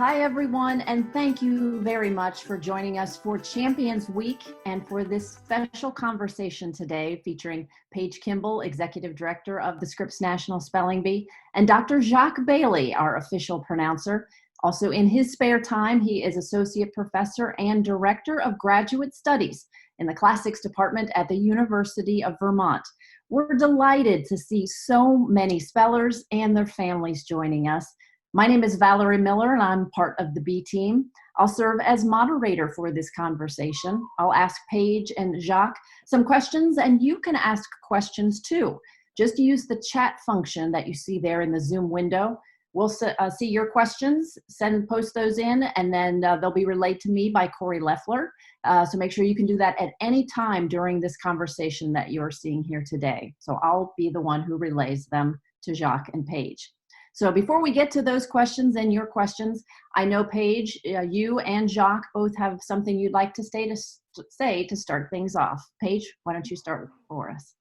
Hi, everyone, and thank you very much for joining us for Champions Week and for this special conversation today featuring Paige Kimble, Executive Director of the Scripps National Spelling Bee, and Dr. Jacques Bailly, our official pronouncer. Also, in his spare time, he is Associate Professor and Director of Graduate Studies in the Classics Department at the University of Vermont. We're delighted to see so many spellers and their families joining us. My name is Valerie Miller, and I'm part of the B team. I'll serve as moderator for this conversation. I'll ask Paige and Jacques some questions, and you can ask questions too. Just use the chat function that you see there in the Zoom window. We'll see your questions, post those in, and then they'll be relayed to me by Corey Leffler. So make sure you can do that at any time during this conversation that you're seeing here today. So I'll be the one who relays them to Jacques and Paige. So before we get to those questions and your questions, I know, Paige, you and Jacques both have something you'd like to say to start things off. Paige, why don't you start for us?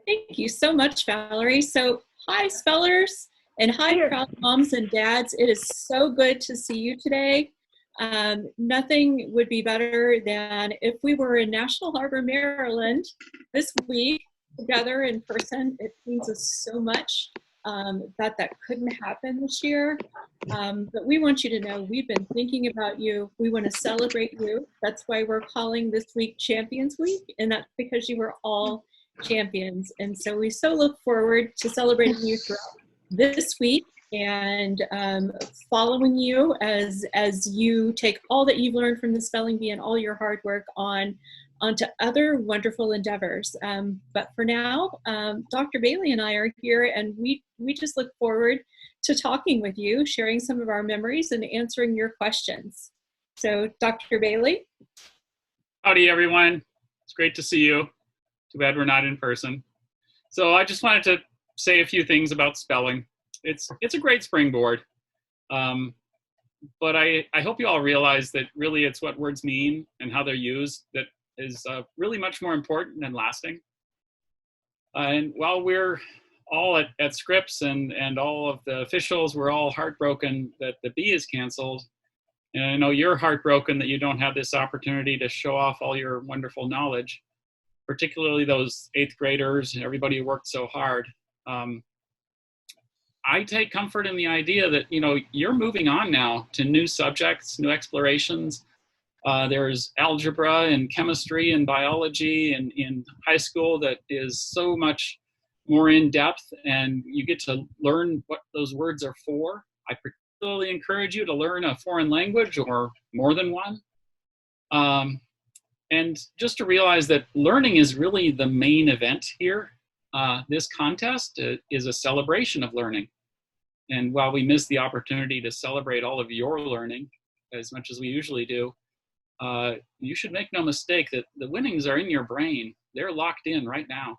Thank you so much, Valerie. So hi, spellers, and hi, proud moms and dads. It is so good to see you today. Nothing would be better than if we were in National Harbor, Maryland this week together in person. It means us so much. That couldn't happen this year, but we want you to know we've been thinking about you. We want to celebrate you. That's why we're calling this week Champions Week, and that's because you were all champions. And so we so look forward to celebrating you throughout this week and following you as you take all that you've learned from the Spelling Bee and all your hard work onto other wonderful endeavors. But for now, Dr. Bailey and I are here, and we just look forward to talking with you, sharing some of our memories and answering your questions. So, Dr. Bailey. Howdy, everyone. It's great to see you. Too bad we're not in person. So I just wanted to say a few things about spelling. It's a great springboard. But I hope you all realize that really it's what words mean and how they're used that is really much more important and lasting. And while we're all at Scripps and all of the officials, we're all heartbroken that the bee is canceled. And I know you're heartbroken that you don't have this opportunity to show off all your wonderful knowledge, particularly those 8th graders and everybody who worked so hard. I take comfort in the idea that, you're moving on now to new subjects, new explorations. There's algebra and chemistry and biology and in high school that is so much more in depth, and you get to learn what those words are for. I particularly encourage you to learn a foreign language or more than one. And just to realize that learning is really the main event here. This contest is a celebration of learning. And while we miss the opportunity to celebrate all of your learning as much as we usually do, you should make no mistake that the winnings are in your brain. They're locked in right now.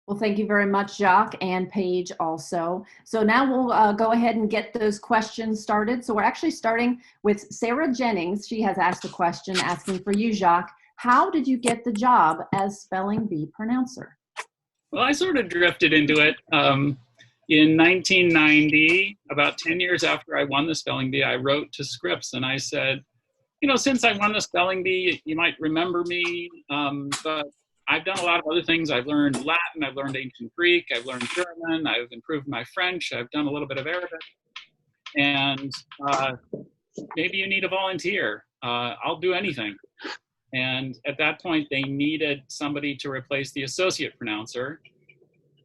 Well, thank you very much, Jacques and Paige also. So now we'll go ahead and get those questions started. So we're actually starting with Sarah Jennings. She has asked a question asking for you, Jacques. How did you get the job as Spelling Bee pronouncer? Well, I sort of drifted into it. In 1990, about 10 years after I won the Spelling Bee, I wrote to Scripps and I said, since I won the Spelling Bee, you might remember me, but I've done a lot of other things. I've learned Latin, I've learned ancient Greek, I've learned German, I've improved my French, I've done a little bit of Arabic, and maybe you need a volunteer. I'll do anything. And at that point, they needed somebody to replace the associate pronouncer.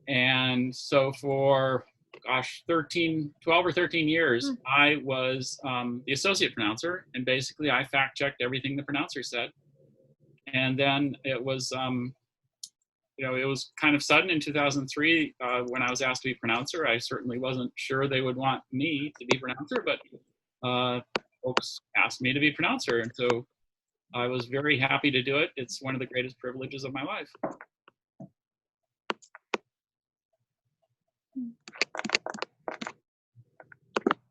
And so for, 12 or 13 years, I was the associate pronouncer. And basically, I fact-checked everything the pronouncer said. And then it was, it was kind of sudden in 2003 when I was asked to be pronouncer. I certainly wasn't sure they would want me to be pronouncer, but folks asked me to be pronouncer. And so I was very happy to do it. It's one of the greatest privileges of my life.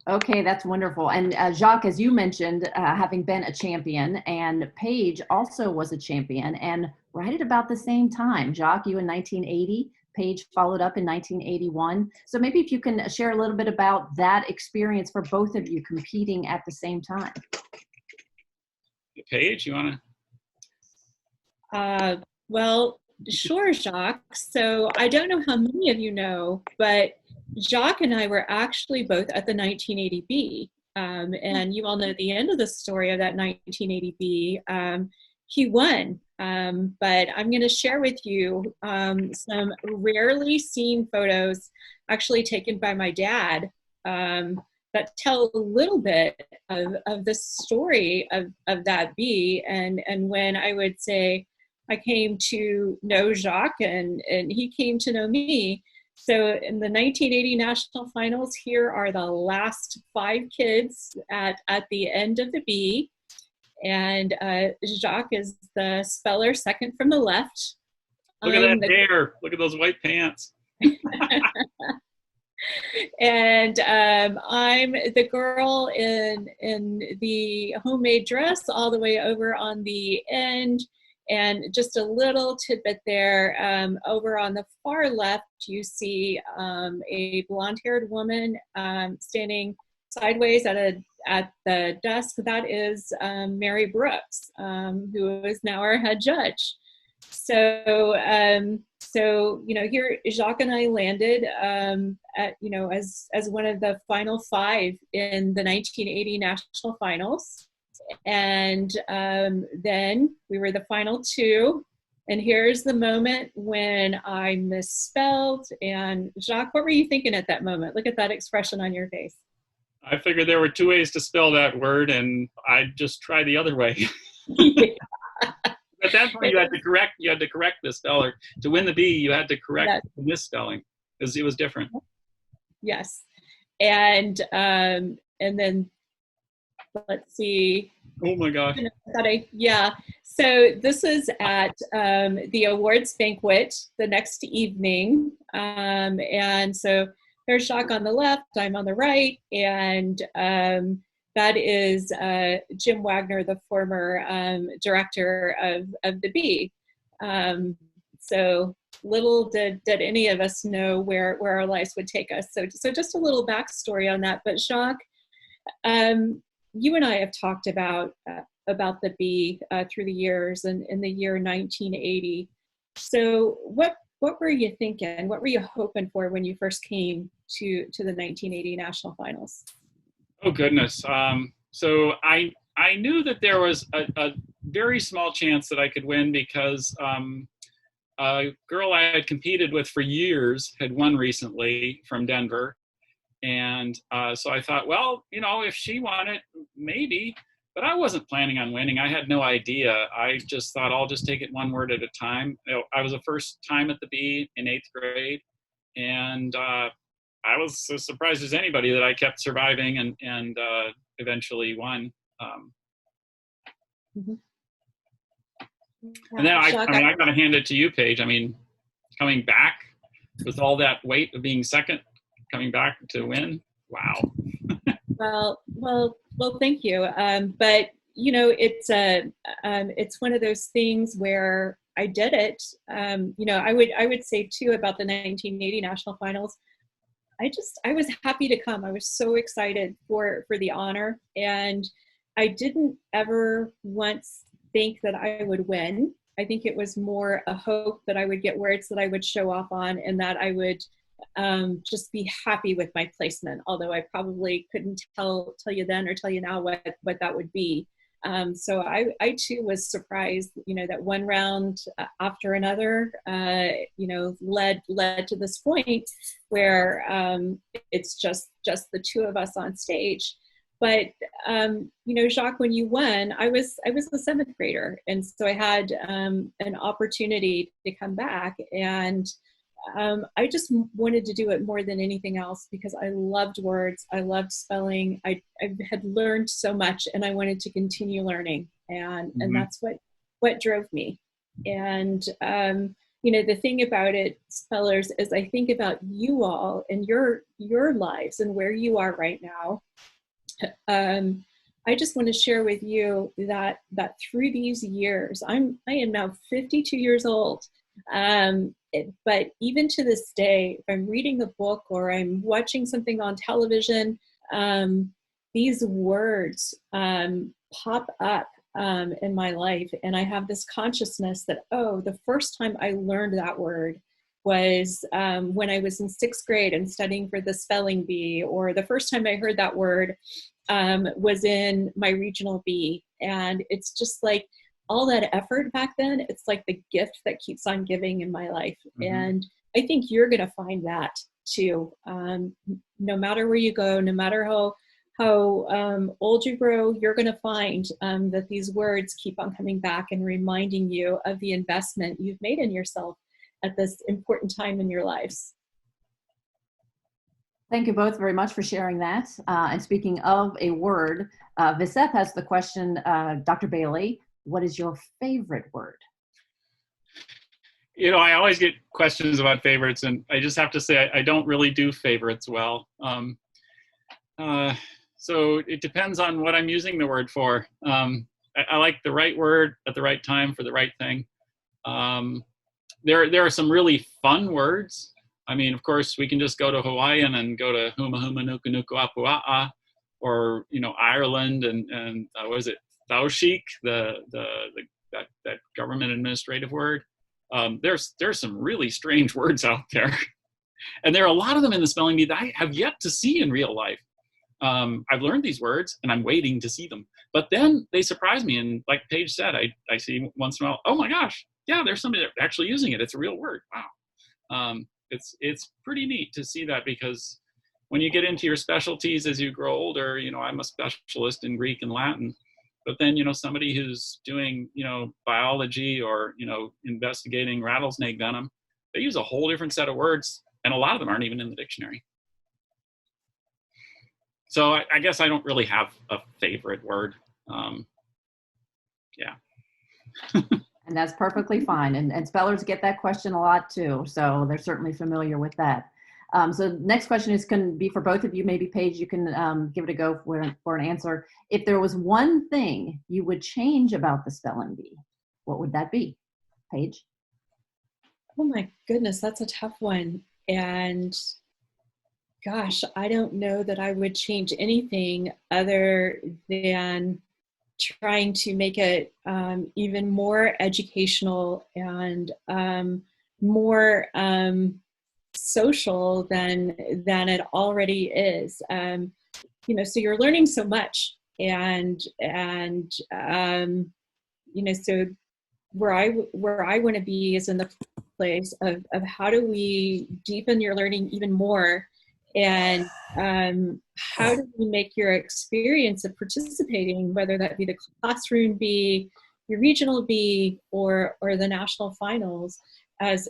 Okay, that's wonderful. And Jacques, as you mentioned, having been a champion, and Paige also was a champion, and right at about the same time, Jacques, you in 1980, Paige followed up in 1981. So maybe if you can share a little bit about that experience for both of you competing at the same time. Paige, you want to? Well, sure, Jacques. So I don't know how many of you know, but Jacques and I were actually both at the 1980B. And you all know the end of the story of that 1980B. He won. But I'm going to share with you some rarely seen photos actually taken by my dad that tell a little bit of the story of that bee. And when I would say I came to know Jacques and he came to know me. So in the 1980 national finals, here are the last 5 kids at the end of the bee. And Jacques is the speller second from the left. Look at that hair. Look at those white pants. And I'm the girl in the homemade dress all the way over on the end. And just a little tidbit there, over on the far left, you see a blonde-haired woman standing sideways at the desk. That is Mary Brooks, who is now our head judge. So here Jacques and I landed at as one of the final 5 in the 1980 national finals. And then we were the final 2. And here's the moment when I misspelled. And Jacques, what were you thinking at that moment? Look at that expression on your face. I figured there were 2 ways to spell that word, and I'd just try the other way. Yeah. At that point, you had to correct the speller. To win the B, you had to correct the misspelling because it was different. Yes, and then let's see. Oh my gosh. Yeah. So this is at the awards banquet the next evening, and so there's Jacques on the left, I'm on the right, and that is Jim Wagner, the former director of the Bee. So little did any of us know where our lives would take us. So just a little backstory on that. But Jacques, you and I have talked about the Bee through the years, and in the year 1980. So what were you thinking? What were you hoping for when you first came to the 1980 national finals? Oh goodness. So I knew that there was a very small chance that I could win because a girl I had competed with for years had won recently from Denver. And so I thought, well, if she won it, maybe. But I wasn't planning on winning. I had no idea. I just thought I'll just take it one word at a time. I was the first time at the Bee in 8th grade. And I was as surprised as anybody that I kept surviving and eventually won. Mm-hmm. And then I got to hand it to you, Paige. I mean, coming back with all that weight of being second, coming back to win. Wow. Well, thank you. But it's one of those things where I did it. I would say too about the 1980 national finals. I was happy to come. I was so excited for the honor, and I didn't ever once think that I would win. I think it was more a hope that I would get words that I would show off on, and that I would just be happy with my placement. Although I probably couldn't tell you then or tell you now what that would be. So I too was surprised, that one round after another, led to this point where it's just the 2 of us on stage. But Jacques, when you won, I was a 7th grader, and so I had an opportunity to come back, and I just wanted to do it more than anything else because I loved words, I loved spelling. I had learned so much, and I wanted to continue learning, and that's what drove me. And the thing about it, spellers, is I think about you all and your lives and where you are right now. I just want to share with you that through these years, I am now 52 years old. But even to this day, if I'm reading a book or I'm watching something on television, these words pop up in my life. And I have this consciousness that, oh, the first time I learned that word was when I was in 6th grade and studying for the spelling bee, or the first time I heard that word was in my regional bee. And it's just like all that effort back then, it's like the gift that keeps on giving in my life. Mm-hmm. And I think you're going to find that too. No matter where you go, no matter how old you grow, you're going to find that these words keep on coming back and reminding you of the investment you've made in yourself at this important time in your lives. Thank you both very much for sharing that. And speaking of a word, Viseth has the question, Dr. Bailey, what is your favorite word? You know, I always get questions about favorites, and I just have to say I don't really do favorites well. So it depends on what I'm using the word for. I like the right word at the right time for the right thing. There are some really fun words. I mean, of course, we can just go to Hawaiian and go to huma huma nuku nuku apua'a, or Ireland and what is it, Taoshik, that government administrative word. There's some really strange words out there, and there are a lot of them in the spelling bee that I have yet to see in real life. I've learned these words and I'm waiting to see them, but then they surprise me. And like Paige said, I see once in a while, oh my gosh, yeah, there's somebody actually using it. It's a real word. Wow. It's pretty neat to see that, because when you get into your specialties as you grow older, I'm a specialist in Greek and Latin, but then, somebody who's doing, biology or, investigating rattlesnake venom, they use a whole different set of words, and a lot of them aren't even in the dictionary. So I guess I don't really have a favorite word. Yeah. And that's perfectly fine. And spellers get that question a lot too. So they're certainly familiar with that. So next question can be for both of you. Maybe Paige, you can give it a go for an answer. If there was one thing you would change about the spelling bee, what would that be? Paige? Oh my goodness, that's a tough one. And gosh, I don't know that I would change anything other than trying to make it even more educational and more social than it already is. So you're learning so much, and so where I want to be is in the place of how do we deepen your learning even more. And how do we make your experience of participating, whether that be the classroom bee, your regional bee, or the national finals, as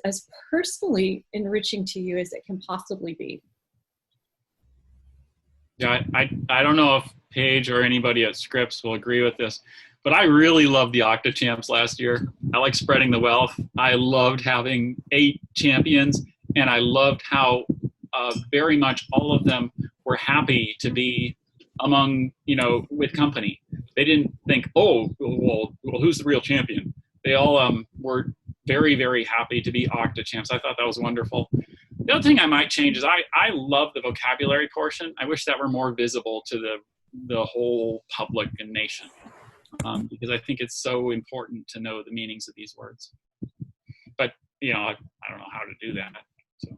personally enriching to you as it can possibly be? Yeah, I don't know if Paige or anybody at Scripps will agree with this, but I really loved the Octa Champs last year. I like spreading the wealth. I loved having 8 champions, and I loved how very much all of them were happy to be among, with company. They didn't think, oh, well, who's the real champion? They all were very, very happy to be Octa Champs. I thought that was wonderful. The other thing I might change is I love the vocabulary portion. I wish that were more visible to the whole public and nation, because I think it's so important to know the meanings of these words. But, I don't know how to do that. So.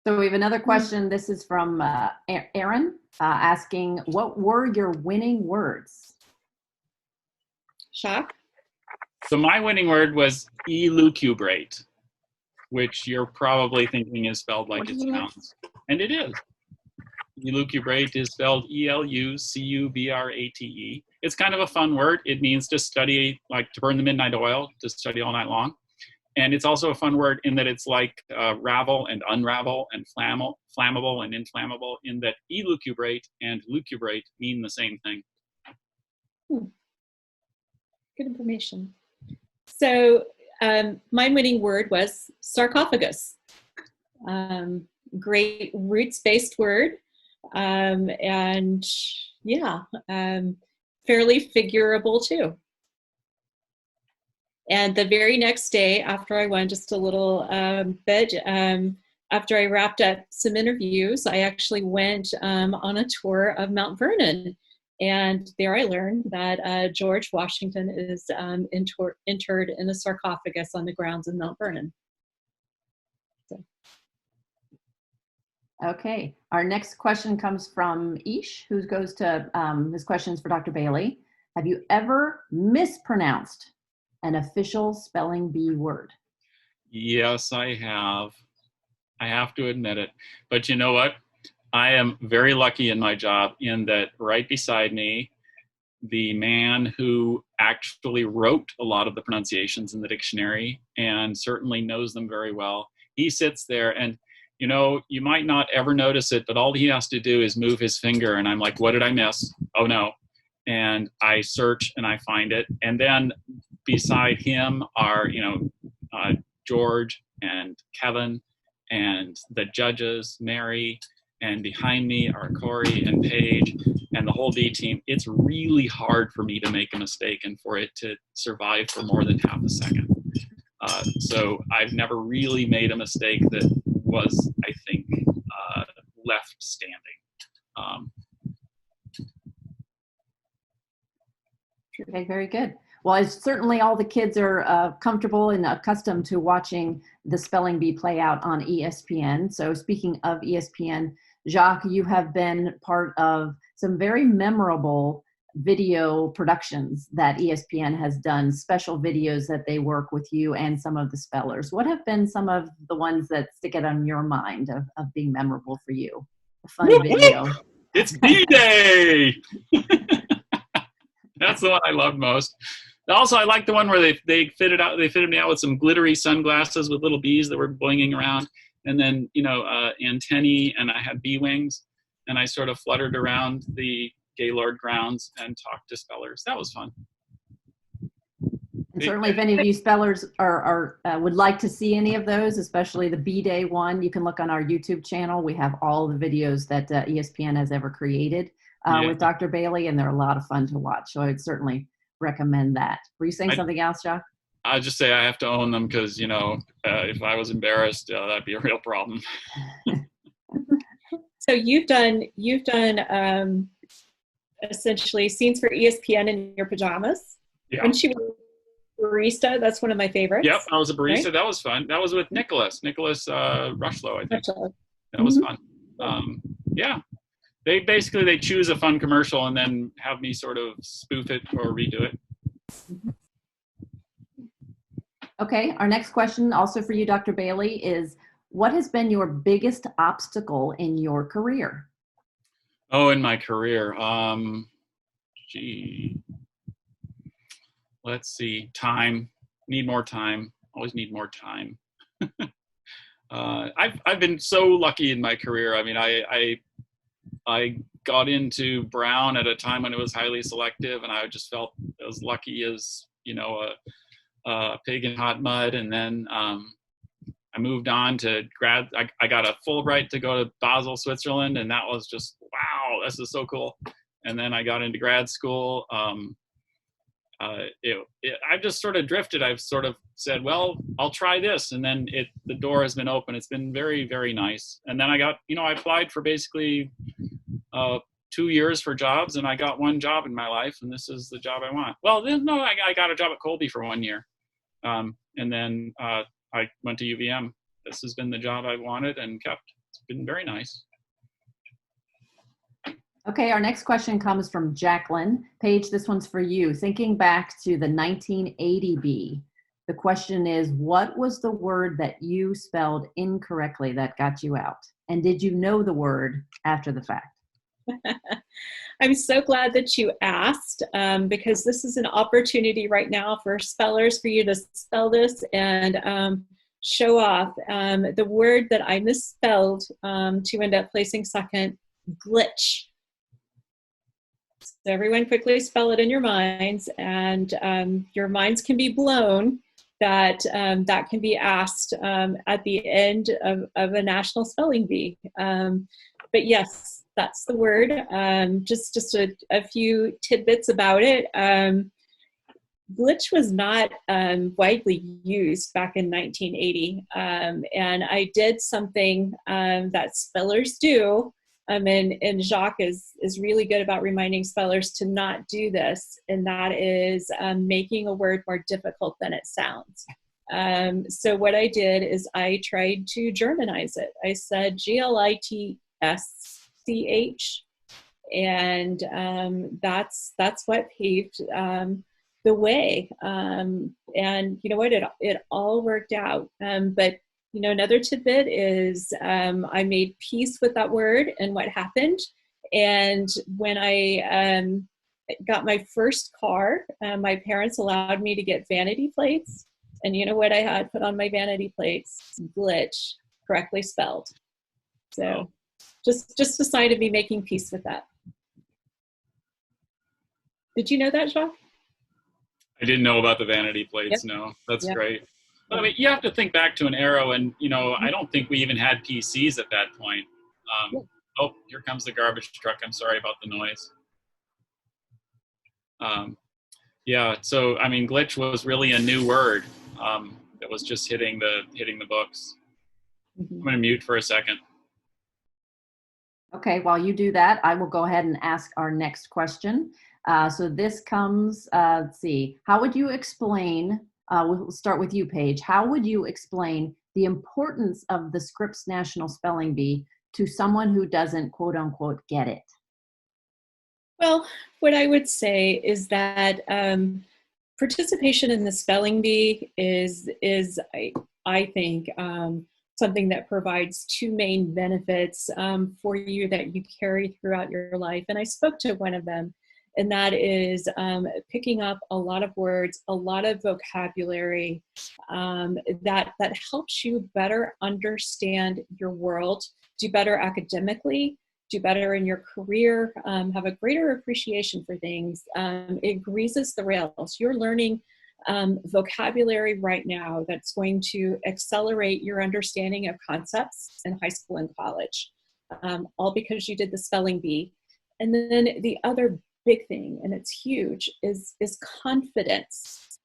So we have another question. This is from Aaron asking, what were your winning words? Jacques? So my winning word was elucubrate, which you're probably thinking is spelled like it sounds. And it is. Elucubrate is spelled E-L-U-C-U-B-R-A-T-E. It's kind of a fun word. It means to study, like to burn the midnight oil, to study all night long. And it's also a fun word in that it's like ravel and unravel and flammable and inflammable, in that elucubrate and lucubrate mean the same thing. Good information. So my winning word was sarcophagus. Great roots-based word. And yeah, fairly figurable too. And the very next day after I won, just a little bit, after I wrapped up some interviews, I actually went on a tour of Mount Vernon. And there I learned that George Washington is interred in a sarcophagus on the grounds of Mount Vernon. So. Okay, our next question comes from Ish, who goes to, his questions for Dr. Bailey. Have you ever mispronounced an official spelling bee word? Yes, I have. I have to admit it. But you know what? I am very lucky in my job in that right beside me, the man who actually wrote a lot of the pronunciations in the dictionary and certainly knows them very well, he sits there and, you know, you might not ever notice it, but all he has to do is move his finger and I'm like, what did I miss? Oh no. And I search and I find it. And then beside him are, you know, George and Kevin and the judges, Mary, and behind me are Corey and Paige and the whole B team. It's really hard for me to make a mistake and for it to survive for more than half a second. So I've never really made a mistake that was, I think, left standing. Okay, very good. Well, certainly all the kids are comfortable and accustomed to watching the spelling bee play out on ESPN. So speaking of ESPN, Jacques, you have been part of some very memorable video productions that ESPN has done, special videos that they work with you and some of the spellers. What have been some of the ones that stick out on your mind of being memorable for you? A fun video. It's B-Day! That's the one I loved most. Also, I like the one where they fitted me out with some glittery sunglasses with little bees that were boinging around, and then, you know, antennae, and I had bee wings, and I sort of fluttered around the Gaylord grounds and talked to spellers. That was fun. And certainly, if any of you spellers would like to see any of those, especially the B-Day one, you can look on our YouTube channel. We have all the videos that ESPN has ever created with Dr. Bailey, and they're a lot of fun to watch. So I'd certainly recommend that. Were you saying something else, Jacques? I just say I have to own them because, you know, if I was embarrassed, that'd be a real problem. So you've done essentially scenes for ESPN in your pajamas. Yeah. When she was a barista, that's one of my favorites. Yep, I was a barista. Right? That was fun. That was with Nicholas Rushlow, I think. That was fun. Yeah. They choose a fun commercial and then have me sort of spoof it or redo it. Okay, our next question, also for you, Dr. Bailey, is what has been your biggest obstacle in your career? Oh, in my career, let's see, time. Need more time. Always need more time. I've been so lucky in my career. I mean, I got into Brown at a time when it was highly selective, and I just felt as lucky as, you know, a pig in hot mud. And then I moved on to grad. I got a Fulbright to go to Basel, Switzerland, and that was just, wow, this is so cool. And then I got into grad school. I've just sort of drifted. I've sort of said, well, I'll try this. And then the door has been open. It's been very, very nice. And then I applied for basically 2 years for jobs, and I got one job in my life, and this is the job I want. Well, no, I got a job at Colby for 1 year. And then I went to UVM. This has been the job I wanted and kept. It's been very nice. Okay, our next question comes from Jacqueline. Paige, this one's for you. Thinking back to the 1980 bee, the question is, what was the word that you spelled incorrectly that got you out? And did you know the word after the fact? I'm so glad that you asked, because this is an opportunity right now for spellers for you to spell this and show off. The word that I misspelled to end up placing second, glitch. So everyone quickly spell it in your minds, and your minds can be blown that that can be asked at the end of a national spelling bee. But yes, that's the word. Just a few tidbits about it. glitch was not widely used back in 1980. And I did something that spellers do. And Jacques is really good about reminding spellers to not do this. And that is making a word more difficult than it sounds. So what I did is I tried to Germanize it. I said Glitsch. And that's what paved the way. And you know what, it all worked out. But you know, another tidbit is I made peace with that word and what happened. And when I got my first car, my parents allowed me to get vanity plates. And you know what I had put on my vanity plates? Glitch, correctly spelled. So just a sign of me making peace with that. Did you know that, Jacques? I didn't know about the vanity plates. Yep. No, that's great. But I mean, you have to think back to an era when, you know, I don't think we even had PCs at that point. Oh, here comes the garbage truck. I'm sorry about the noise. Yeah, so I mean, glitch was really a new word that was just hitting the books. I'm going to mute for a second. Okay, while you do that, I will go ahead and ask our next question. So this comes, let's see, how would you explain, we'll start with you, Paige, how would you explain the importance of the Scripps National Spelling Bee to someone who doesn't, quote unquote, get it? Well, what I would say is that participation in the spelling bee is I think, something that provides two main benefits for you that you carry throughout your life. And I spoke to one of them, and that is picking up a lot of words, a lot of vocabulary that helps you better understand your world, do better academically, do better in your career, have a greater appreciation for things. It greases the rails. You're learning vocabulary right now that's going to accelerate your understanding of concepts in high school and college, all because you did the spelling bee. And then the other big thing, and it's huge, is confidence.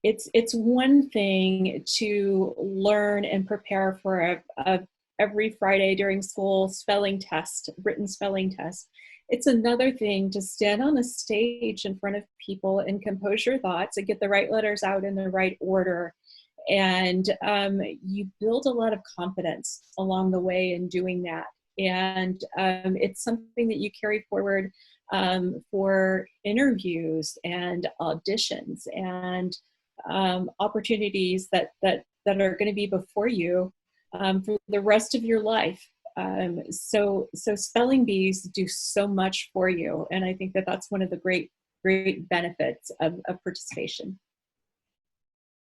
It's one thing to learn and prepare for a every Friday during school spelling test, written spelling test. It's another thing to stand on a stage in front of people and compose your thoughts and get the right letters out in the right order. And you build a lot of confidence along the way in doing that. And it's something that you carry forward for interviews and auditions and opportunities that are going to be before you for the rest of your life. So spelling bees do so much for you. And I think that that's one of the great benefits of participation.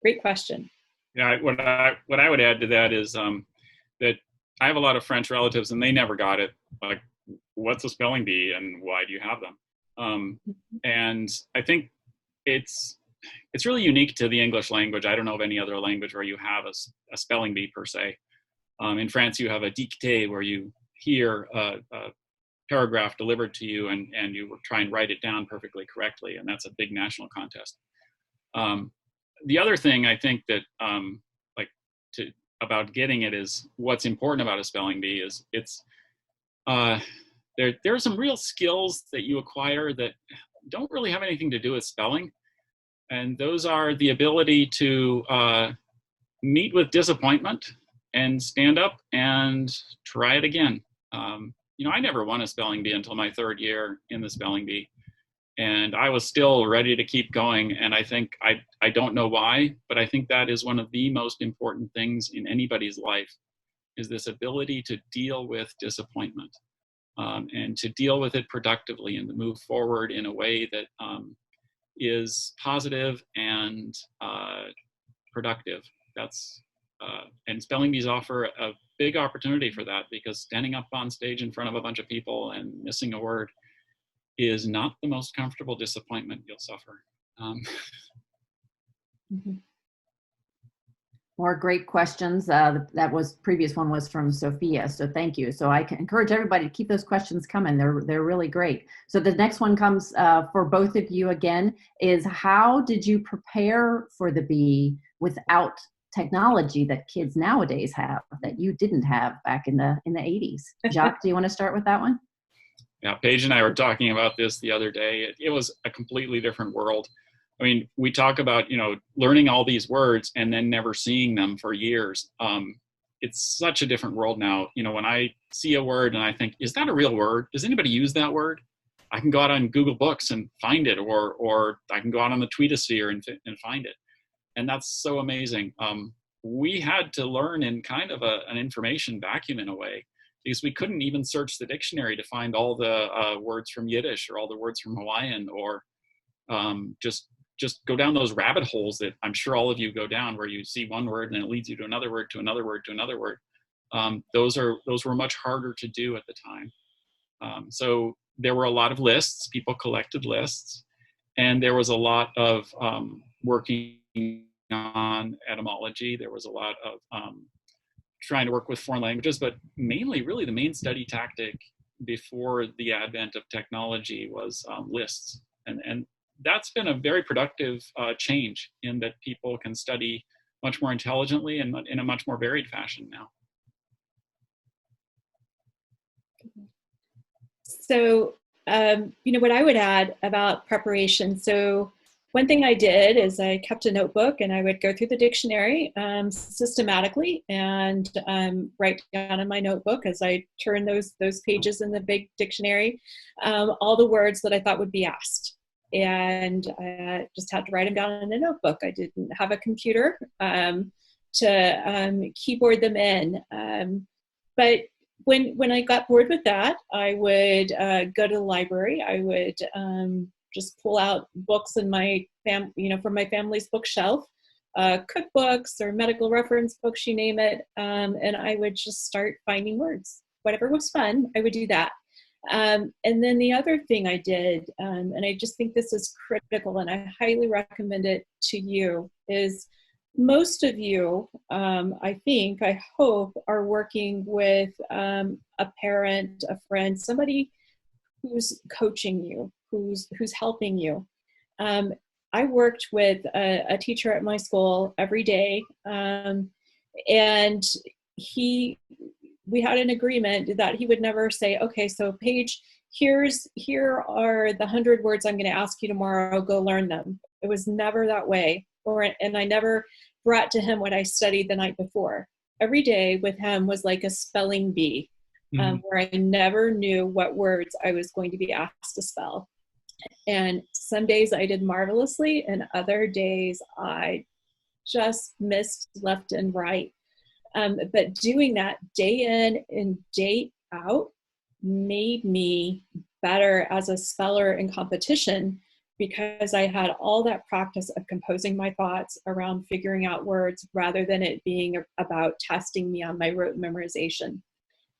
Great question. Yeah, what I would add to that is that I have a lot of French relatives and they never got it. Like, what's a spelling bee and why do you have them? And I think it's really unique to the English language. I don't know of any other language where you have a spelling bee per se. In France, you have a dictée where you hear a paragraph delivered to you and you try and write it down perfectly correctly, and that's a big national contest. The other thing I think that about getting it is what's important about a spelling bee is there are some real skills that you acquire that don't really have anything to do with spelling, and those are the ability to meet with disappointment and stand up and try it again. You know, I never won a spelling bee until my third year in the spelling bee. And I was still ready to keep going. And I think, I don't know why, but I think that is one of the most important things in anybody's life, is this ability to deal with disappointment and to deal with it productively and to move forward in a way that is positive and productive. And spelling bees offer a big opportunity for that, because standing up on stage in front of a bunch of people and missing a word is not the most comfortable disappointment you'll suffer. More great questions. That was previous one was from Sophia, so thank you. So I can encourage everybody to keep those questions coming. They're really great. So the next one comes for both of you again, is how did you prepare for the bee without technology that kids nowadays have that you didn't have back in the 80s? Jacques, do you want to start with that one? Yeah, Paige and I were talking about this the other day. It was a completely different world. I mean, we talk about, learning all these words and then never seeing them for years. It's such a different world now. When I see a word and I think, is that a real word? Does anybody use that word? I can go out on Google Books and find it, or I can go out on the Tweetosphere and find it. And that's so amazing. We had to learn in kind of an information vacuum in a way, because we couldn't even search the dictionary to find all the words from Yiddish or all the words from Hawaiian, or just go down those rabbit holes that I'm sure all of you go down, where you see one word and it leads you to another word, to another word, to another word. Those were much harder to do at the time. So there were a lot of lists. People collected lists, and there was a lot of working on etymology. There was a lot of trying to work with foreign languages, but mainly, really, the main study tactic before the advent of technology was lists, and that's been a very productive change, in that people can study much more intelligently and in a much more varied fashion now. So, what I would add about preparation. So one thing I did is I kept a notebook, and I would go through the dictionary systematically and write down in my notebook, as I turn those pages in the big dictionary, all the words that I thought would be asked. And I just had to write them down in a notebook. I didn't have a computer to keyboard them in. But when I got bored with that, I would go to the library. I would just pull out books in my from my family's bookshelf, cookbooks or medical reference books, you name it. And I would just start finding words. Whatever was fun, I would do that. And then the other thing I did, and I just think this is critical, and I highly recommend it to you, is most of you, I hope, are working with a parent, a friend, somebody who's coaching you, who's helping you. I worked with a teacher at my school every day, and we had an agreement that he would never say, okay, so Paige, here are the 100 words I'm going to ask you tomorrow, go learn them. It was never that way. And I never brought to him what I studied the night before. Every day with him was like a spelling bee, where I never knew what words I was going to be asked to spell. And some days I did marvelously, and other days I just missed left and right. But doing that day in and day out made me better as a speller in competition, because I had all that practice of composing my thoughts around figuring out words, rather than it being about testing me on my rote memorization.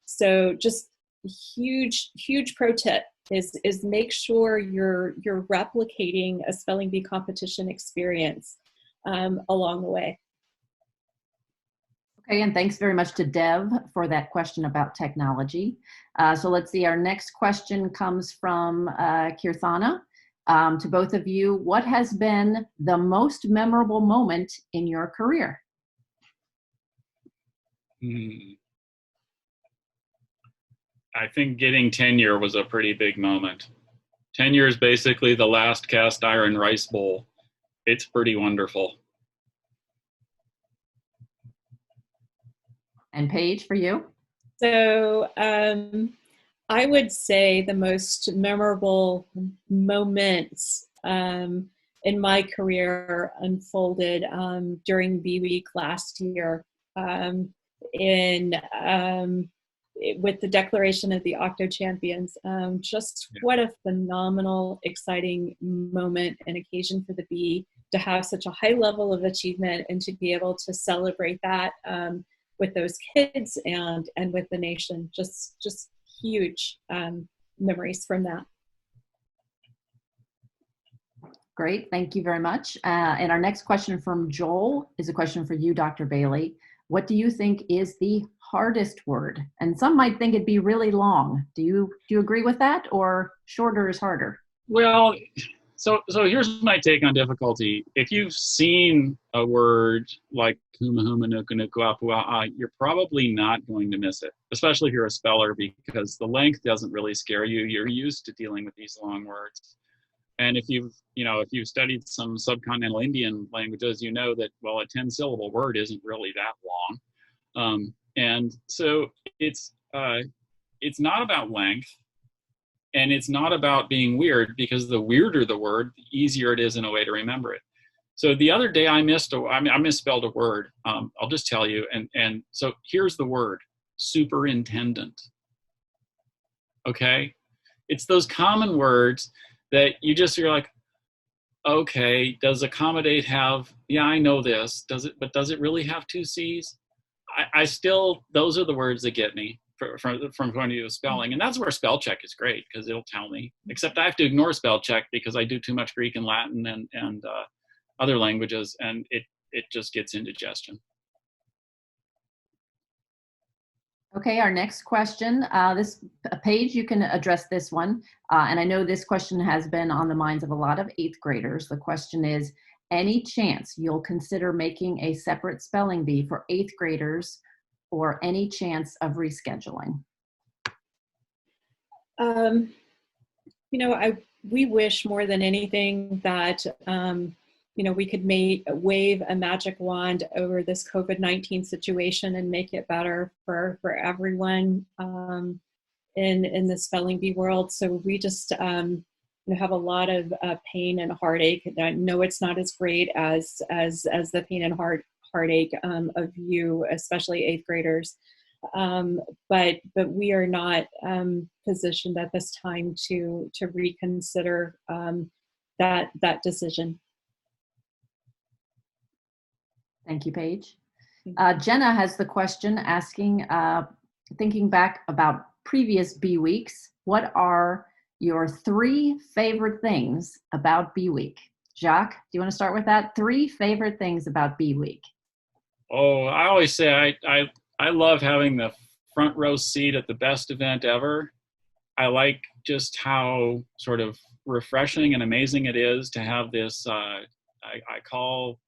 So just huge pro tip is make sure you're replicating a spelling bee competition experience along the way. Okay, and thanks very much to Dev for that question about technology. So let's see, our next question comes from Kirthana. To both of you, what has been the most memorable moment in your career? I think getting tenure was a pretty big moment. Tenure is basically the last cast iron rice bowl. It's pretty wonderful. And Paige, for you? So I would say the most memorable moments in my career unfolded during Bee Week last year, with the declaration of the Octo Champions. What a phenomenal, exciting moment and occasion for the Bee to have such a high level of achievement, and to be able to celebrate that with those kids and with the nation. Just huge memories from that. Great. Thank you very much. And our next question from Joel is a question for you, Dr. Bailey. What do you think is the hardest word? And some might think it'd be really long. Do you agree with that, or shorter is harder? Well, so here's my take on difficulty. If you've seen a word like huma huma nuku nuku apua, you're probably not going to miss it, especially if you're a speller, because the length doesn't really scare you. You're used to dealing with these long words. And if you've studied some subcontinental Indian languages, you know that, well, a 10-syllable word isn't really that long. And so it's not about length, and it's not about being weird, because the weirder the word, the easier it is in a way to remember it. So the other day I misspelled a word. I'll just tell you. And so here's the word: superintendent. Okay? It's those common words that you're like, okay, does accommodate have, yeah, I know this, but does it really have two C's? I still, those are the words that get me from point of view of spelling. And that's where spell check is great, because it'll tell me, except I have to ignore spell check because I do too much Greek and Latin and other languages, and it just gets indigestion. Okay, our next question, Paige, you can address this one. And I know this question has been on the minds of a lot of 8th graders. The question is, any chance you'll consider making a separate spelling bee for 8th graders, or any chance of rescheduling? We wish more than anything that we could wave a magic wand over this COVID-19 situation and make it better for everyone in the spelling bee world. So we just have a lot of pain and heartache. I know it's not as great as the pain and heartache of you, especially 8th graders. But we are not positioned at this time to reconsider that decision. Thank you, Paige. Jenna has the question asking, thinking back about previous bee weeks, what are your 3 favorite things about bee week? Jacques, do you want to start with that? 3 favorite things about bee week. Oh, I always say I love having the front row seat at the best event ever. I like just how sort of refreshing and amazing it is to have this, I call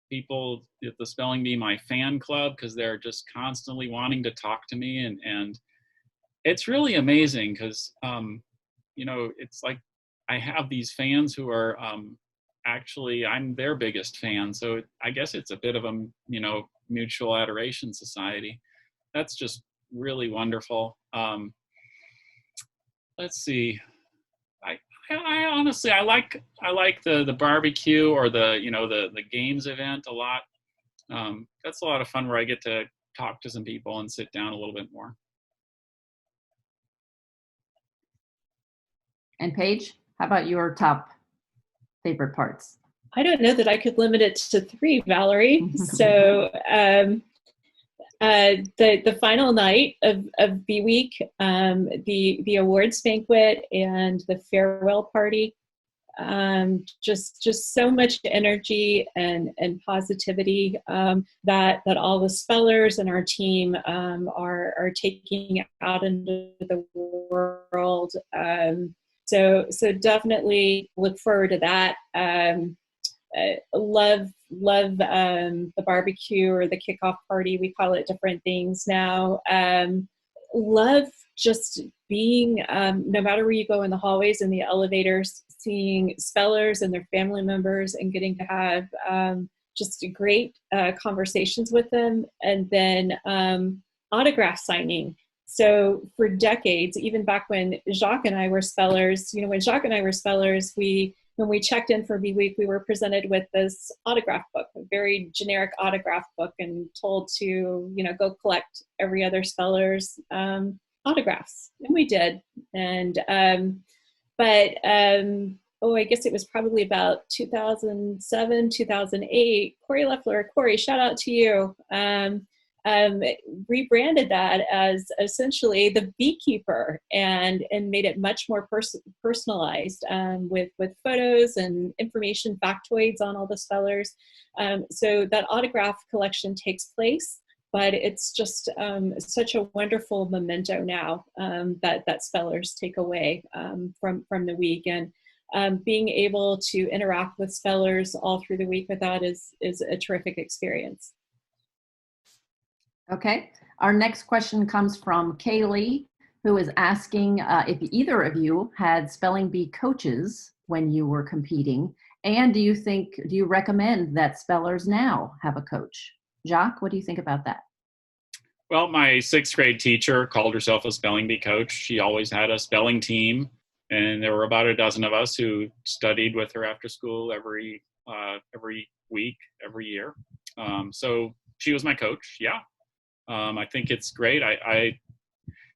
people at the spelling bee my fan club, because they're just constantly wanting to talk to me, and it's really amazing because it's like I have these fans who are actually, I'm their biggest fan, so I guess it's a bit of a mutual adoration society. That's just really wonderful. Let's see. I honestly, I like the barbecue, or the games event a lot. That's a lot of fun, where I get to talk to some people and sit down a little bit more. And Paige, how about your top favorite parts? I don't know that I could limit it to 3, Valerie. So the final night of Bee Week, the awards banquet, and the farewell party. Just so much energy and positivity that all the spellers and our team are taking out into the world. So definitely look forward to that. Love the barbecue or the kickoff party. We call it different things now. Love just being, no matter where you go in the hallways and the elevators, seeing spellers and their family members and getting to have just great conversations with them, and then autograph signing. So for decades, even back when Jacques and I were spellers, when Jacques and I were spellers, when we checked in for Bee Week, we were presented with this autograph book, a very generic autograph book, and told to, go collect every other speller's autographs. And we did. And, I guess it was probably about 2007, 2008. Corey Leffler, Corey, shout out to you. rebranded that as essentially the beekeeper, and made it much more personalized, with photos and information factoids on all the spellers. So that autograph collection takes place, but it's just such a wonderful memento now, that spellers take away from the week. And being able to interact with spellers all through the week with that is a terrific experience. Okay. Our next question comes from Kaylee, who is asking if either of you had spelling bee coaches when you were competing, and do you recommend that spellers now have a coach? Jacques, what do you think about that? Well, my sixth grade teacher called herself a spelling bee coach. She always had a spelling team, and there were about a dozen of us who studied with her after school every week, every year. So she was my coach. Yeah. I think it's great. I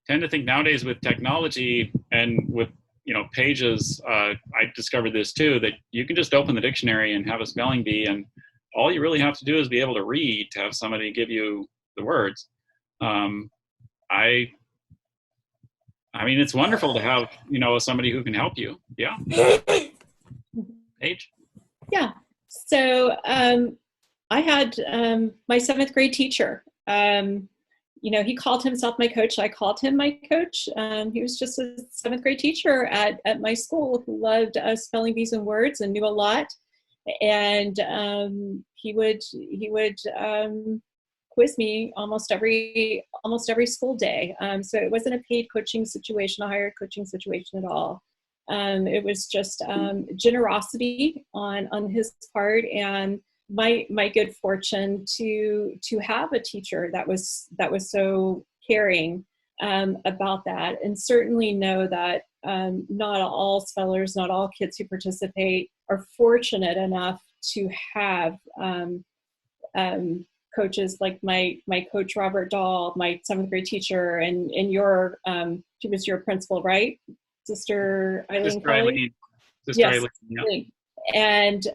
tend to think nowadays with technology and with, pages, I discovered this too, that you can just open the dictionary and have a spelling bee, and all you really have to do is be able to read to have somebody give you the words. I mean, it's wonderful to have, somebody who can help you. Yeah. Paige? Yeah. So I had my seventh grade teacher. He called himself my coach. I called him my coach. He was just a seventh grade teacher at my school who loved spelling bees and words and knew a lot. And he would quiz me almost every school day. So it wasn't a paid coaching situation, a hired coaching situation at all. It was just generosity on his part, and my good fortune to have a teacher that was so caring about that, and certainly know that not all spellers, not all kids who participate are fortunate enough to have coaches like my coach Robert Dahl, my seventh grade teacher, and your she was your principal, right, Sister Eileen? Sister Eileen. Yes. Yeah. And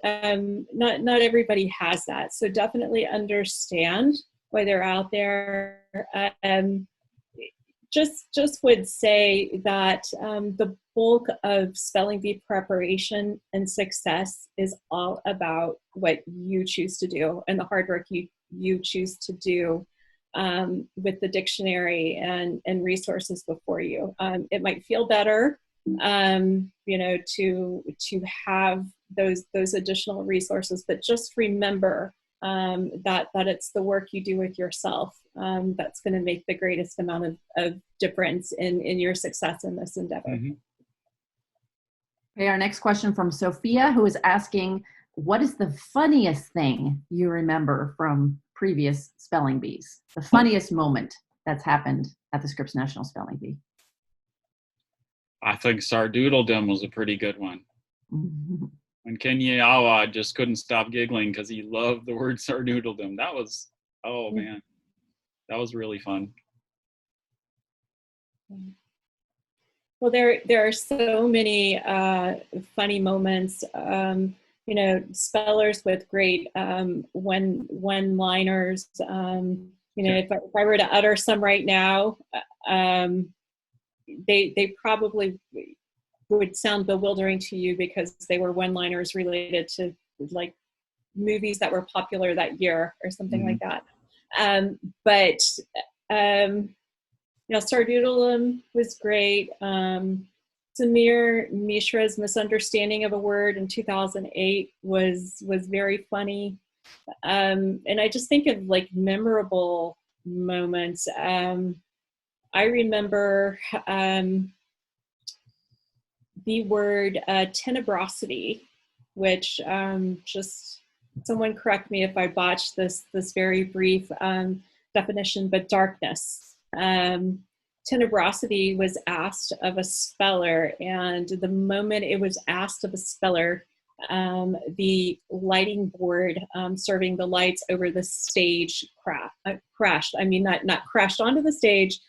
not everybody has that, so definitely understand why they're out there. Just would say that the bulk of spelling bee preparation and success is all about what you choose to do and the hard work you choose to do with the dictionary and resources before you. It might feel better, to have those additional resources, but just remember that it's the work you do with yourself that's going to make the greatest amount of difference in your success in this endeavor. Mm-hmm. Okay, our next question from Sophia, who is asking, what is the funniest thing you remember from previous spelling bees? The funniest moment that's happened at the Scripps National Spelling Bee? I think Sardoodledom was a pretty good one. Mm-hmm. When Kenyawa just couldn't stop giggling because he loved the word Sardoodledom. That was, oh man, that was really fun. Well, there are so many funny moments. Spellers with great one-liners. If I were to utter some right now, they probably would sound bewildering to you because they were one-liners related to like movies that were popular that year or something like that. But Sardoodledom was great. Samir Mishra's misunderstanding of a word in 2008 was very funny. And I just think of like memorable moments. I remember the word tenebrosity, which just someone correct me if I botched this very brief definition, but darkness. Tenebrosity was asked of a speller, and the moment it was asked of a speller, the lighting board serving the lights over the stage crashed. I mean, not crashed onto the stage,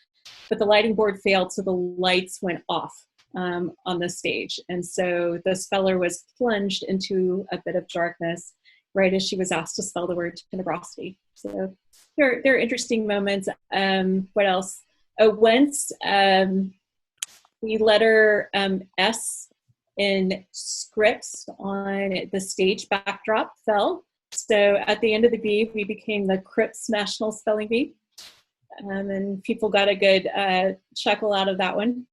but the lighting board failed, so the lights went off on the stage. And so the speller was plunged into a bit of darkness. right as she was asked to spell the word tenebrousity. So they're interesting moments. What else? Once the letter S in Scripps on the stage backdrop fell. So at the end of the B, we became the Scripps National Spelling Bee. And people got a good chuckle out of that one.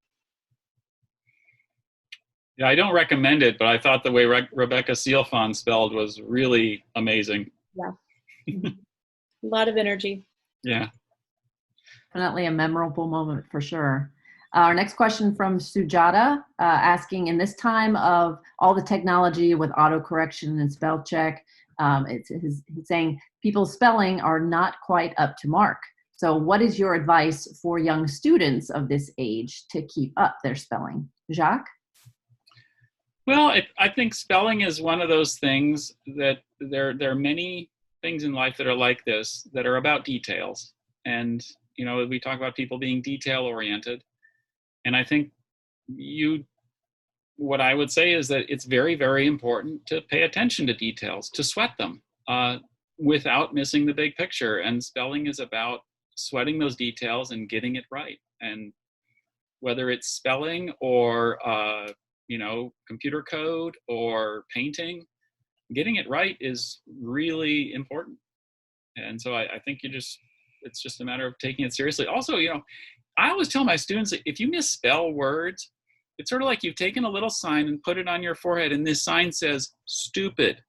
Yeah, I don't recommend it, but I thought the way Rebecca Sealfon spelled was really amazing. Yeah. A lot of energy. Yeah. Definitely a memorable moment for sure. Our next question from Sujata, asking, in this time of all the technology with autocorrection and spell check, he's saying people's spelling are not quite up to mark. So what is your advice for young students of this age to keep up their spelling? Jacques? Well, I think spelling is one of those things that there are many things in life that are like this, that are about details. And, you know, we talk about people being detail oriented. And I think what I would say is that it's very, very important to pay attention to details, to sweat them without missing the big picture. And spelling is about sweating those details and getting it right. And whether it's spelling or, computer code or painting, getting it right is really important. And so I think it's just a matter of taking it seriously. Also, I always tell my students that if you misspell words, it's sort of like you've taken a little sign and put it on your forehead, and this sign says stupid.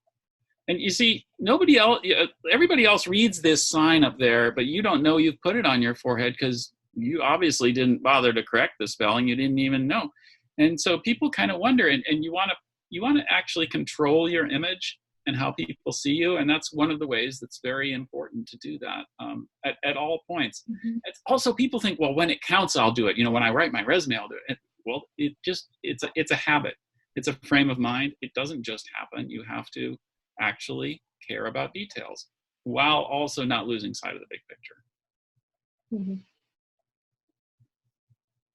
And you see, everybody else reads this sign up there, but you don't know you've put it on your forehead because you obviously didn't bother to correct the spelling. You didn't even know. And so people kind of wonder, and you want to actually control your image and how people see you. And that's one of the ways that's very important to do that at all points. Mm-hmm. It's also, people think, well, when it counts, I'll do it. When I write my resume, I'll do it. Well, it's a habit. It's a frame of mind. It doesn't just happen. You have to actually care about details while also not losing sight of the big picture. Mm-hmm.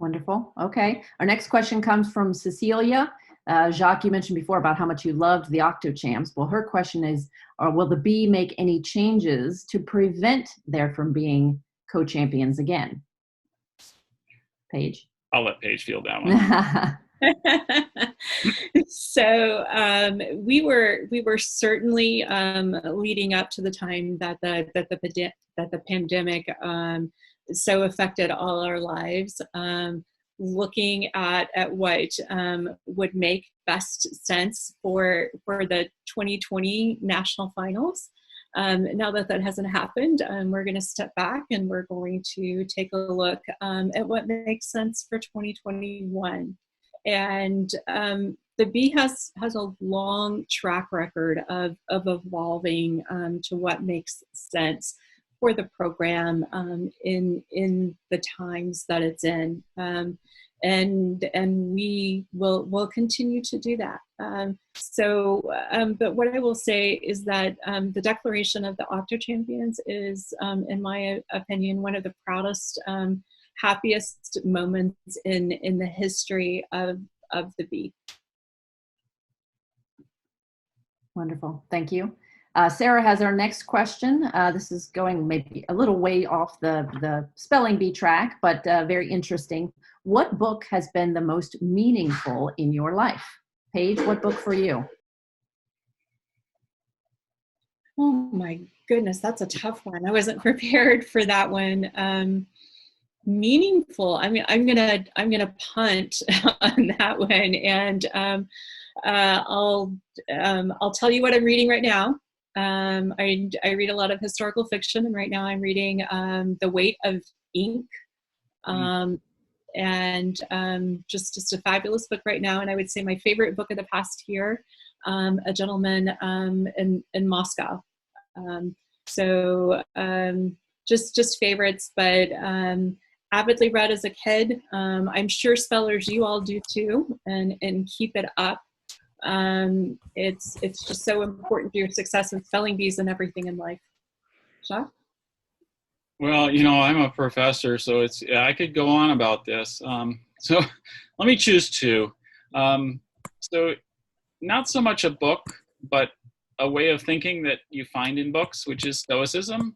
Wonderful. Okay. Our next question comes from Cecilia. Jacques, you mentioned before about how much you loved the Octo Champs. Well, her question is, will the Bee make any changes to prevent there from being co-champions again? Paige? I'll let Paige field that one. So we were certainly leading up to the time that the pandemic so affected all our lives, looking at what would make best sense for the 2020 national finals. Now that hasn't happened, we're going to step back and we're going to take a look at what makes sense for 2021. And the Bee has a long track record of evolving to what makes sense for the program in the times that it's in, and we will continue to do that. But what I will say is that the declaration of the Octo Champions is, in my opinion, one of the proudest, happiest moments in the history of the Bee. Wonderful, thank you. Sarah has our next question. This is going maybe a little way off the spelling bee track, but very interesting. What book has been the most meaningful in your life? Paige, what book for you? Oh my goodness, that's a tough one. I wasn't prepared for that one. Meaningful. I mean, I'm gonna punt on that one, and I'll tell you what I'm reading right now. I read a lot of historical fiction, and right now I'm reading The Weight of Ink, and just a fabulous book right now. And I would say my favorite book of the past year, A Gentleman in Moscow. Just favorites, but avidly read as a kid. I'm sure spellers, you all do too, and keep it up. It's just so important for your success in spelling bees and everything in life. Jacques? Well, I'm a professor, so I could go on about this. So let me choose two. So not so much a book, but a way of thinking that you find in books, which is Stoicism.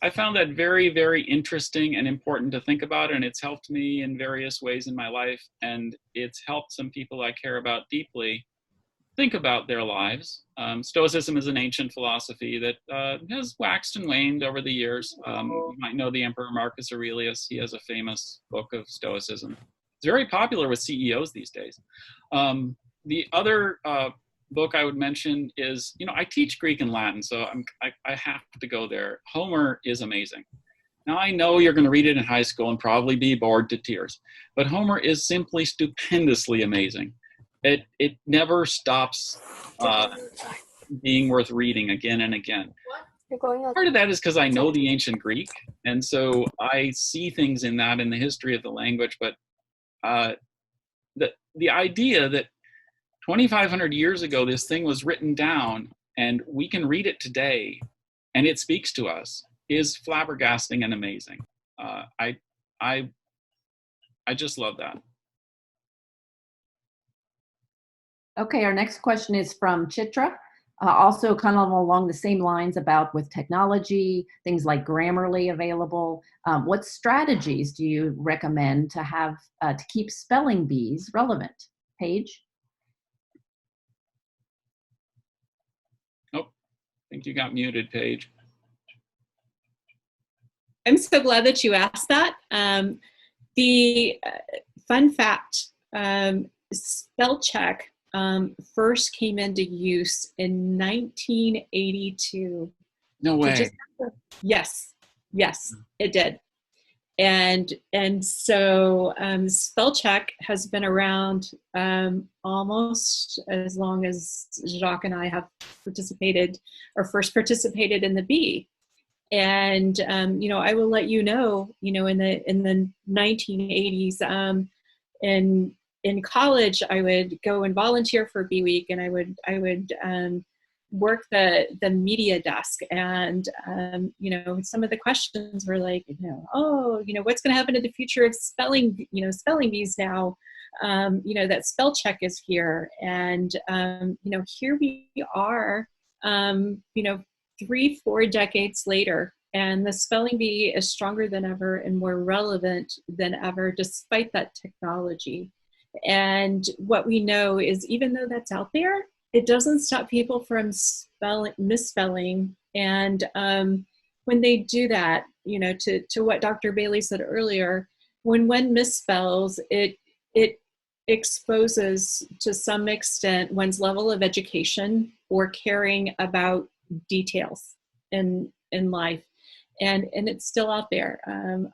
I found that very, very interesting and important to think about, and it's helped me in various ways in my life, and it's helped some people I care about deeply think about their lives. Stoicism is an ancient philosophy that has waxed and waned over the years. You might know the Emperor Marcus Aurelius. He has a famous book of Stoicism. It's very popular with CEOs these days. The other book I would mention is, I teach Greek and Latin, so I have to go there. Homer is amazing. Now, I know you're going to read it in high school and probably be bored to tears, but Homer is simply stupendously amazing. It never stops being worth reading again and again. Part of that is because I know the ancient Greek, and so I see things in that in the history of the language, but the idea that 2,500 years ago this thing was written down and we can read it today and it speaks to us is flabbergasting and amazing. I just love that. Okay, our next question is from Chitra, also kind of along the same lines about with technology, things like Grammarly available. What strategies do you recommend to have to keep spelling bees relevant? Paige? Oh, I think you got muted, Paige. I'm so glad that you asked that. The fun fact, spell check first came into use in 1982. No way. Yes, it did. And so spell check has been around almost as long as Jacques and I have participated or first participated in the bee. And I will let in the 1980s, in college, I would go and volunteer for Bee Week, and I would work the media desk, and some of the questions were like, what's going to happen to the future of spelling bees now? That spell check is here, and here we are, 3-4 decades later, and the spelling bee is stronger than ever and more relevant than ever, despite that technology. And what we know is, even though that's out there, it doesn't stop people from misspelling. And when they do that, to what Dr. Bailey said earlier, when one misspells, it exposes to some extent one's level of education or caring about details in life. And it's still out there.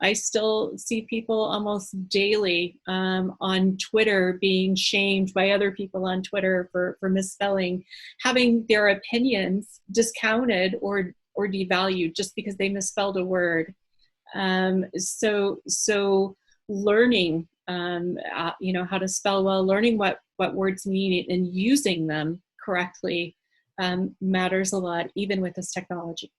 I still see people almost daily on Twitter being shamed by other people on Twitter for misspelling, having their opinions discounted or devalued just because they misspelled a word. So learning, how to spell well, learning what words mean and using them correctly matters a lot, even with this technology.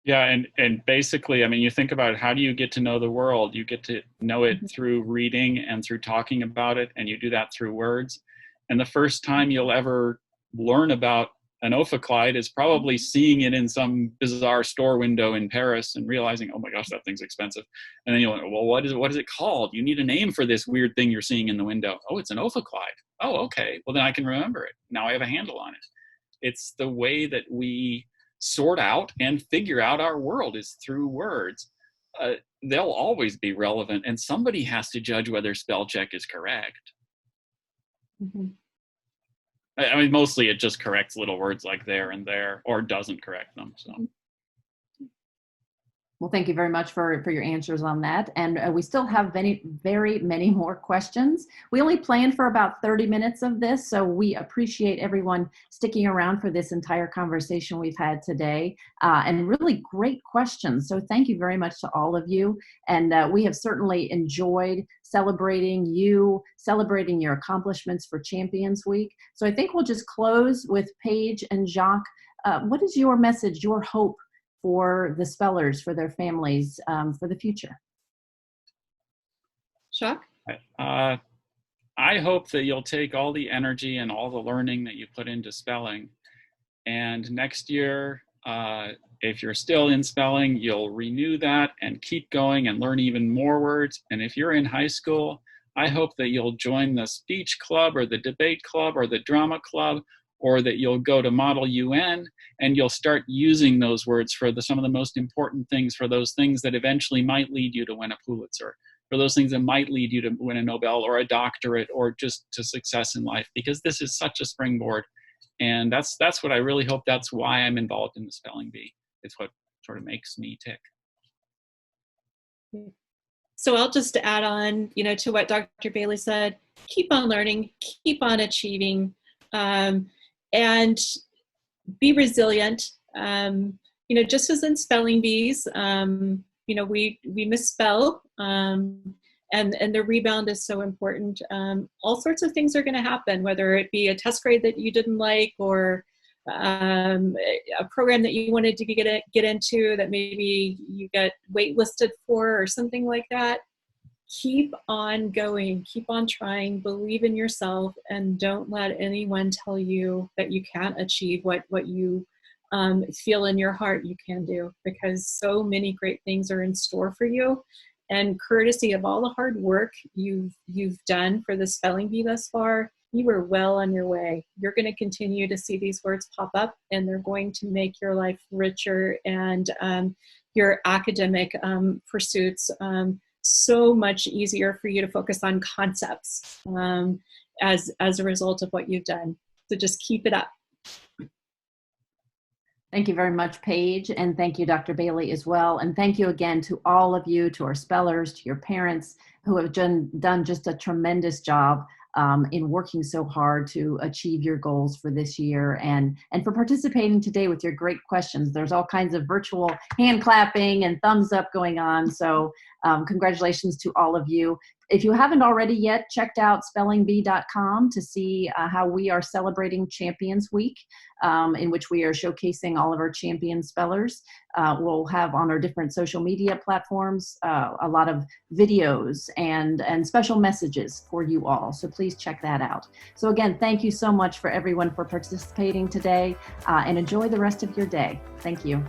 Yeah, and basically, you think about how do you get to know the world? You get to know it through reading and through talking about it, and you do that through words. And the first time you'll ever learn about an ophicleide is probably seeing it in some bizarre store window in Paris and realizing, oh my gosh, that thing's expensive. And then you'll go, well, what is it called? You need a name for this weird thing you're seeing in the window. Oh, it's an ophicleide. Oh, okay. Well, then I can remember it. Now I have a handle on it. It's the way that we sort out and figure out our world is through words. They'll always be relevant, and somebody has to judge whether spell check is correct. Mostly it just corrects little words like there and there, or doesn't correct them. So. Well, thank you very much for your answers on that. And we still have very many more questions. We only planned for about 30 minutes of this, so we appreciate everyone sticking around for this entire conversation we've had today. And really great questions. So thank you very much to all of you. And we have certainly enjoyed celebrating you, celebrating your accomplishments for Champions Week. So I think we'll just close with Paige and Jacques. What is your message, your hope for the spellers, for their families, for the future? Jacques? I hope that you'll take all the energy and all the learning that you put into spelling And next year, if you're still in spelling, you'll renew that and keep going and learn even more words. And if you're in high school, I hope that you'll join the speech club or the debate club or the drama club, or that you'll go to Model UN and you'll start using those words for some of the most important things, for those things that eventually might lead you to win a Pulitzer, for those things that might lead you to win a Nobel or a doctorate or just to success in life, because this is such a springboard. And that's what I really hope. That's why I'm involved in the spelling bee. It's what sort of makes me tick. So I'll just add on, to what Dr. Bailey said, keep on learning, keep on achieving, and be resilient. Just as in spelling bees, we misspell, and the rebound is so important. All sorts of things are going to happen, whether it be a test grade that you didn't like, or a program that you wanted to get into that maybe you got waitlisted for or something like that. Keep on going, keep on trying, believe in yourself, and don't let anyone tell you that you can't achieve what you feel in your heart you can do, because so many great things are in store for you. And courtesy of all the hard work you've done for the spelling bee thus far, you are well on your way. You're going to continue to see these words pop up, and they're going to make your life richer and your academic pursuits so much easier for you to focus on concepts as a result of what you've done. So just keep it up. Thank you very much, Paige, and thank you, Dr. Bailey, as well. And thank you again to all of you, to our spellers, to your parents, who have done just a tremendous job in working so hard to achieve your goals for this year, and for participating today with your great questions. There's all kinds of virtual hand clapping and thumbs up going on. So congratulations to all of you. If you haven't already yet, checked out spellingbee.com to see how we are celebrating Champions Week, in which we are showcasing all of our champion spellers. We'll have on our different social media platforms a lot of videos and special messages for you all. So please check that out. So again, thank you so much for everyone for participating today, and enjoy the rest of your day. Thank you.